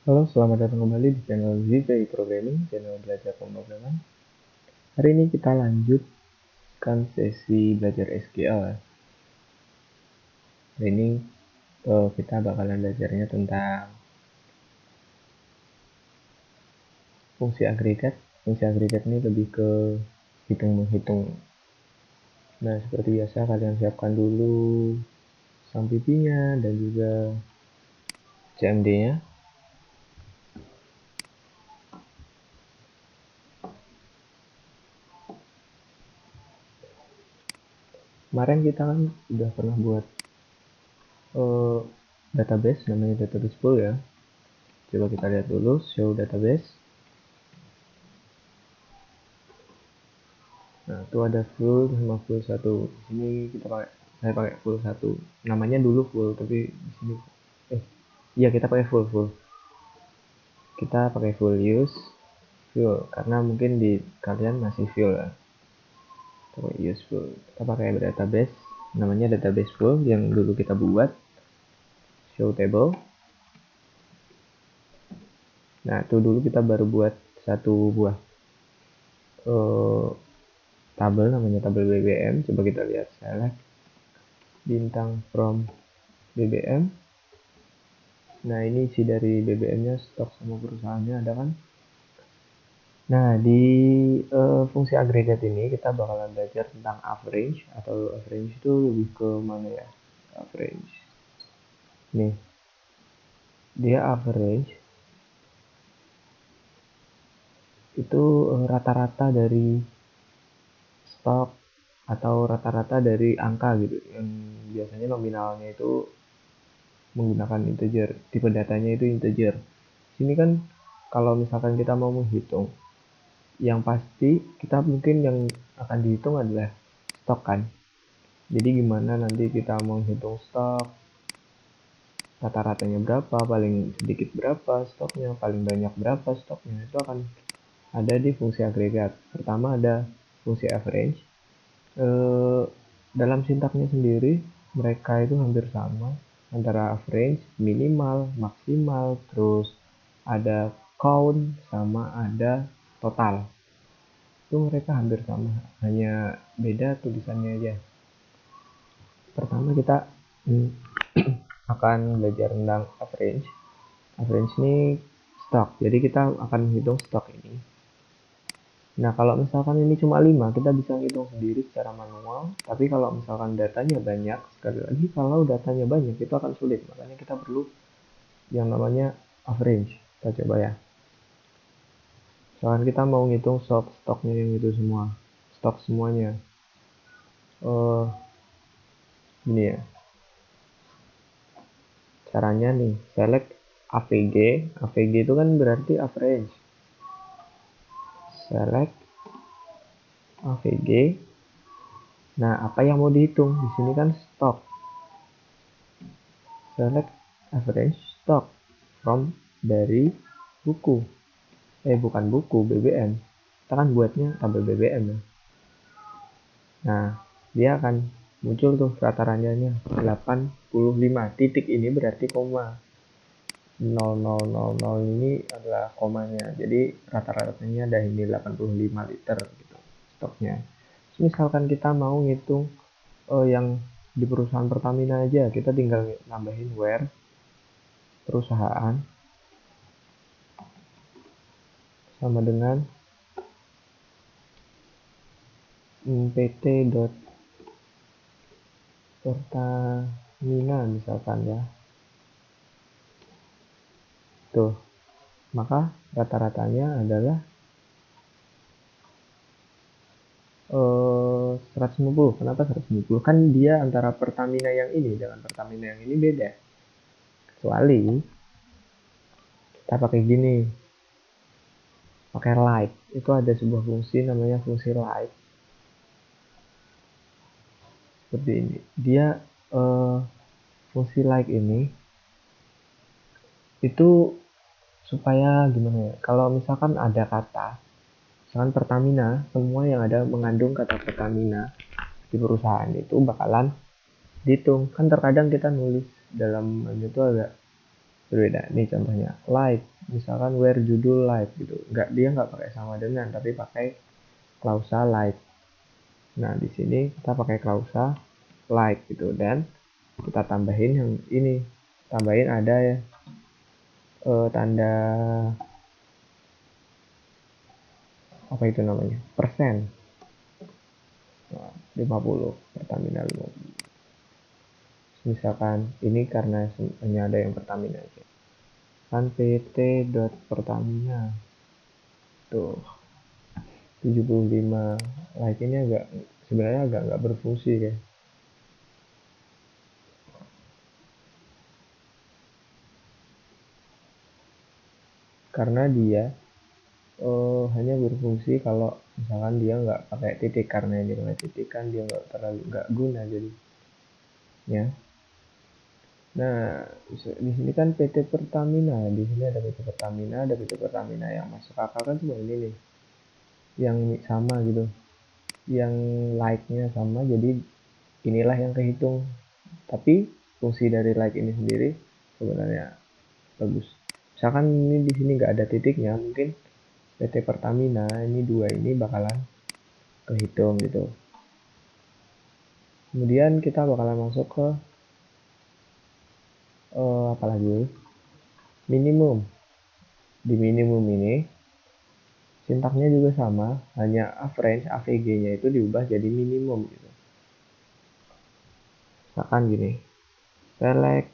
Halo, selamat datang kembali di channel ZPI Programming, channel belajar pemrograman. Hari ini kita lanjutkan sesi belajar SQL ya. Hari ini kita bakalan belajarnya tentang fungsi agregat. Fungsi agregat ini lebih ke hitung-menghitung. Nah, seperti biasa kalian siapkan dulu sang pipinya dan juga CMD-nya. Kemarin kita kan udah pernah buat eh, database, namanya database pool ya. Coba kita lihat dulu, show database. Nah, itu ada full sama full satu. Di sini saya pakai full satu. Namanya dulu full, tapi di sini iya kita pakai full. Kita pakai full use full karena mungkin di kalian masih full ya. Kita pakai use full. Kita pakai database, namanya database full yang dulu kita buat. Show table. Nah, itu dulu kita baru buat satu buah uh, tabel, namanya tabel BBM. Coba kita lihat, select bintang from BBM. Nah, ini isi dari BBM-nya, stok sama perusahaannya ada kan. Nah, di fungsi agregat ini kita bakalan belajar tentang average, atau average itu lebih ke mana ya? Average. Nih, dia average itu rata-rata dari stok atau rata-rata dari angka gitu. Yang biasanya nominalnya itu menggunakan integer, tipe datanya itu integer. Sini kan kalau misalkan kita mau menghitung, yang pasti kita mungkin yang akan dihitung adalah stok kan. Jadi gimana nanti kita menghitung stok, rata-ratanya berapa, paling sedikit berapa stoknya, paling banyak berapa stoknya, itu akan ada di fungsi agregat. Pertama ada fungsi average. Dalam sintaknya sendiri mereka itu hampir sama, antara average, minimal, maksimal, terus ada count sama ada total. Itu mereka hampir sama, hanya beda tulisannya aja. Pertama kita akan belajar tentang average. Average ini stok, jadi kita akan menghitung stok ini. Nah, kalau misalkan ini cuma 5, kita bisa hitung sendiri secara manual. Tapi kalau misalkan datanya banyak, sekali lagi kalau datanya banyak itu akan sulit. Makanya kita perlu yang namanya average. Kita coba ya. Misalkan kita mau ngitung stoknya yang itu semua. Stok semuanya. Ini ya. Caranya nih, select AVG. AVG itu kan berarti average. Select AVG. Nah, apa yang mau dihitung? Di sini kan stok. Select average stock from dari buku. Bukan buku, BBM. Kita kan buatnya tabel BBM ya. Nah, dia akan muncul tuh rata-ratanya 85. Titik ini berarti koma. 0000 ini adalah komanya. Jadi rata-ratanya ada ini 85 liter gitu stoknya. Misalkan kita mau ngitung yang di perusahaan Pertamina aja, kita tinggal nambahin where perusahaan sama dengan pt.pertamina misalkan ya. Tuh, maka rata-ratanya adalah 150. Kenapa 150? Kan dia antara Pertamina yang ini dengan Pertamina yang ini beda. Kecuali kita pakai gini, pakai like. Itu ada sebuah fungsi namanya fungsi like. Seperti ini. Dia fungsi like ini itu supaya gimana ya? Kalau misalkan ada kata, misalkan Pertamina, semua yang ada mengandung kata Pertamina di perusahaan itu bakalan dihitung. Kan terkadang kita nulis dalam itu agak berbeda. Nih contohnya, like, misalkan where judul like gitu. Dia nggak pakai sama dengan, tapi pakai klausa like. Nah, di sini kita pakai klausa like gitu, dan kita tambahin yang ini. Tambahin ada ya tanda apa itu namanya? Persen. Nah, 50, Pertamina 50. Misalkan ini karena hanya ada yang Pertamina aja. Kan pt.pertamina tuh 75, like ini agak sebenarnya agak nggak berfungsi ya, karena dia hanya berfungsi kalau misalkan dia nggak pakai titik, karena ini pakai titik kan dia nggak guna jadi ya. Nah, di sini kan PT Pertamina, di sini ada PT Pertamina, ada PT Pertamina, yang masuk akal kan cuma ini nih, yang sama gitu, yang like-nya sama, jadi inilah yang kehitung. Tapi fungsi dari like ini sendiri sebenarnya bagus. Misalkan ini di sini nggak ada titiknya, mungkin PT Pertamina ini dua ini bakalan kehitung gitu. Kemudian kita bakalan masuk ke apalagi minimum. Di minimum ini sintaknya juga sama, hanya average AVG-nya itu diubah jadi minimum gitu. Misalkan gini, select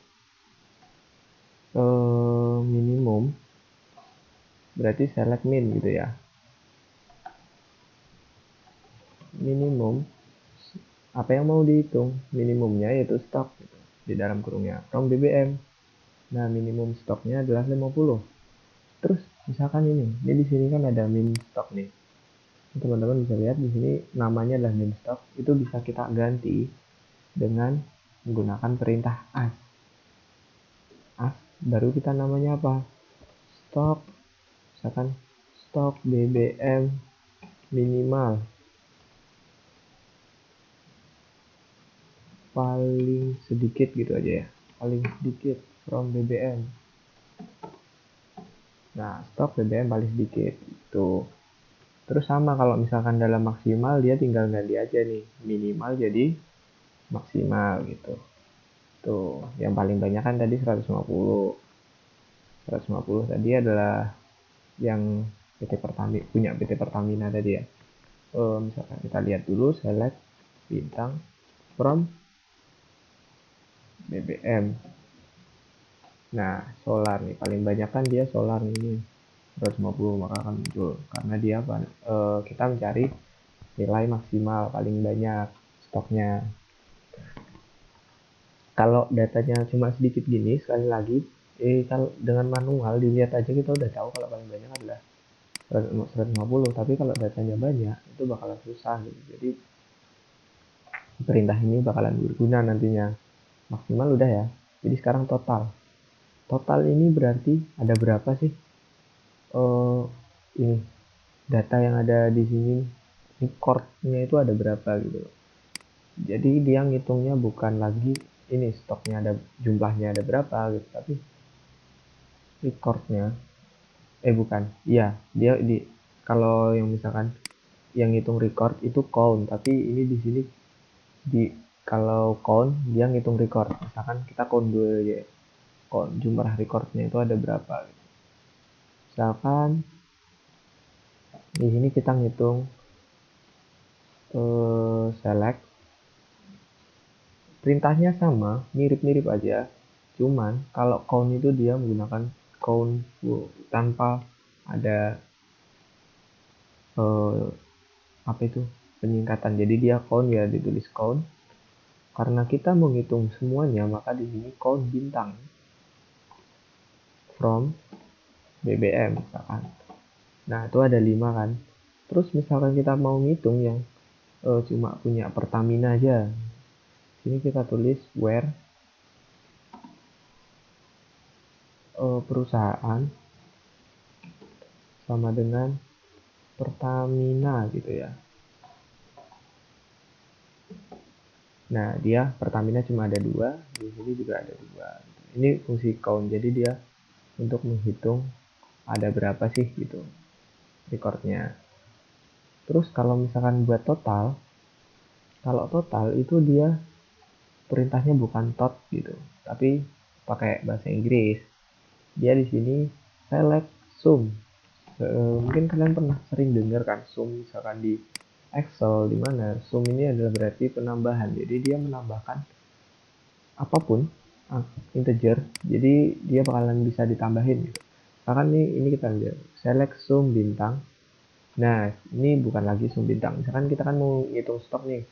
minimum, berarti select min gitu ya. Minimum, apa yang mau dihitung? Minimumnya yaitu stok gitu, di dalam kurungnya from BBM. Nah, minimum stoknya adalah 50. Terus misalkan ini di sini kan ada min stok nih. Teman-teman bisa lihat di sini namanya adalah min stok. Itu bisa kita ganti dengan menggunakan perintah as. As baru kita namanya apa? Stok. Misalkan stok BBM minimal paling sedikit gitu aja ya. Paling sedikit from BBM. Nah, stok BBM paling sedikit itu. Terus sama kalau misalkan dalam maksimal dia tinggal ganti aja nih, minimal jadi maksimal gitu. Tuh, yang paling banyak kan tadi 150. 150 tadi adalah yang PT Pertamina, punya PT Pertamina tadi ya. Misalkan kita lihat dulu, select bintang from BBM. Nah, solar nih, paling banyak kan dia solar ini 150, maka akan muncul karena dia kita mencari nilai maksimal paling banyak stoknya. Kalau datanya cuma sedikit gini, sekali lagi kalau dengan manual dilihat aja kita udah tahu kalau paling banyak adalah 150, tapi kalau datanya banyak itu bakalan susah gitu. Jadi perintah ini bakalan berguna nantinya. Maksimal udah ya. Jadi sekarang total. Total ini berarti ada berapa sih? Ini data yang ada di sini, recordnya itu ada berapa gitu. Jadi dia ngitungnya bukan lagi ini stoknya ada jumlahnya ada berapa gitu, tapi recordnya bukan. Iya, dia kalau yang misalkan yang ngitung record itu count, tapi ini di sini kalau count dia ngitung record. Misalkan kita count dulu ya, count jumlah recordnya itu ada berapa gitu. Misalkan di sini kita ngitung select, perintahnya sama, mirip-mirip aja, cuman kalau count itu dia menggunakan count tanpa ada apa itu penyingkatan. Jadi dia count ya ditulis count. Karena kita menghitung semuanya, maka di sini count bintang from BBM misalkan. Nah, itu ada 5 kan. Terus misalkan kita mau ngitung yang cuma punya Pertamina aja. Sini kita tulis where perusahaan sama dengan Pertamina gitu ya. Nah, dia Pertamina cuma ada 2, di sini juga ada 2. Ini fungsi count, jadi dia untuk menghitung ada berapa sih gitu recordnya. Terus kalau misalkan buat total, kalau total itu dia perintahnya bukan tot gitu, tapi pakai bahasa Inggris. Dia di sini select sum. Mungkin kalian pernah sering dengar kan sum, misalkan di Excel, di mana sum ini adalah berarti penambahan. Jadi dia menambahkan apapun integer, jadi dia bakalan bisa ditambahin gitu. Misalkan ini kita lihat select sum bintang. Nah, ini bukan lagi sum bintang. Misalkan kita kan mau ngitung stok nih.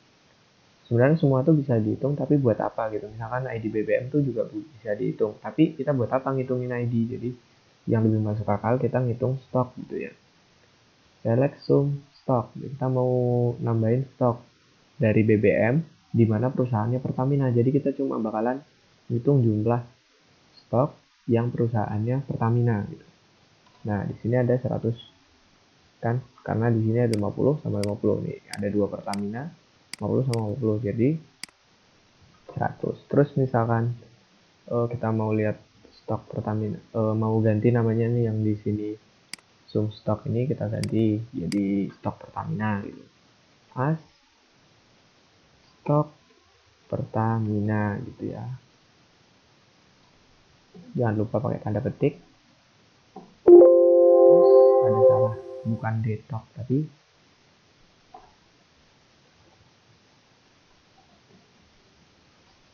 Sebenarnya semua tuh bisa dihitung, tapi buat apa gitu. Misalkan ID BBM tuh juga bisa dihitung. Tapi kita buat apa ngitungin ID? Jadi yang lebih masuk akal kita ngitung stok gitu ya. Select sum stok. Kita mau nambahin stok dari BBM di mana perusahaannya Pertamina. Jadi kita cuma bakalan hitung jumlah stok yang perusahaannya Pertamina gitu. Nah, di sini ada 100 kan, karena di sini ada 50 sama 50 nih. Ada dua Pertamina, 50 sama 50. Jadi 100. Terus misalkan kita mau lihat stok Pertamina, mau ganti namanya nih yang di sini sum stok ini kita ganti jadi stok Pertamina gitu. As stok Pertamina gitu ya. Jangan lupa pakai tanda petik. Terus ada salah, bukan detok tapi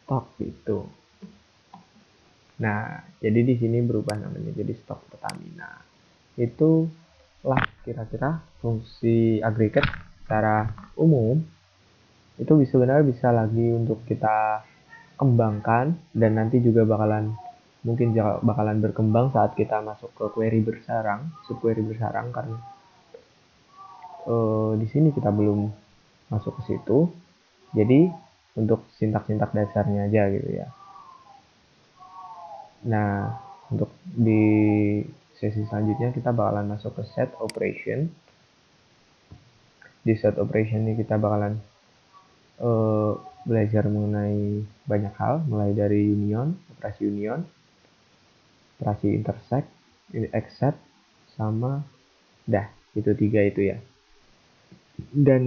stok gitu. Nah, jadi di sini berubah namanya jadi stok Pertamina. Itu lah kira-kira fungsi agregat secara umum itu sebenarnya bisa lagi untuk kita kembangkan, dan nanti juga mungkin bakalan berkembang saat kita masuk ke query bersarang, subquery bersarang, karena di sini kita belum masuk ke situ. Jadi untuk sintak-sintak dasarnya aja gitu ya. Nah, untuk di sesi selanjutnya kita bakalan masuk ke set operation. Di set operation ini kita bakalan belajar mengenai banyak hal, mulai dari union, operasi intersect, except, sama dah, itu 3 itu ya. Dan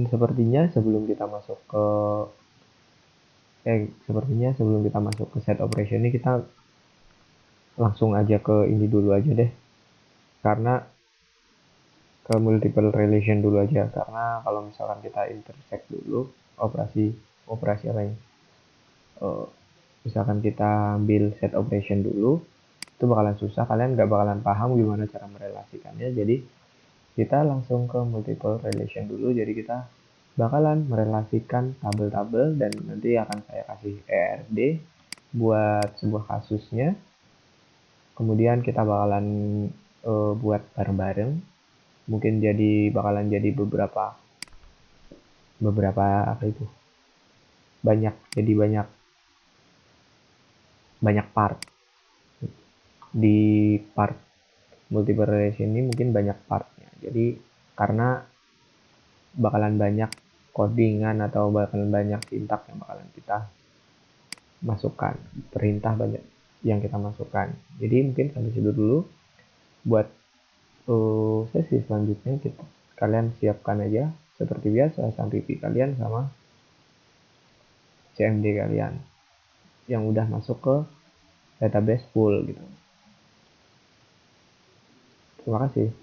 sepertinya sebelum kita masuk ke set operation ini kita langsung aja ke ini dulu aja deh, karena ke multiple relation dulu aja, karena kalau misalkan kita intersect dulu operasi apa ini, misalkan kita ambil set operation dulu, itu bakalan susah, kalian nggak bakalan paham gimana cara merelasikannya. Jadi kita langsung ke multiple relation dulu. Jadi kita bakalan merelasikan tabel-tabel, dan nanti akan saya kasih ERD buat sebuah kasusnya. Kemudian kita bakalan buat bareng-bareng, mungkin bakalan jadi beberapa apa itu, jadi banyak part. Di part multiple relation ini mungkin banyak partnya, jadi karena bakalan banyak codingan atau bakalan banyak sintak yang bakalan kita masukkan, perintah banyak yang kita masukkan. Jadi mungkin sampai situ dulu. Buat sesi selanjutnya kalian siapkan aja seperti biasa SAMPP kalian sama CMD kalian yang udah masuk ke database full gitu. Terima kasih.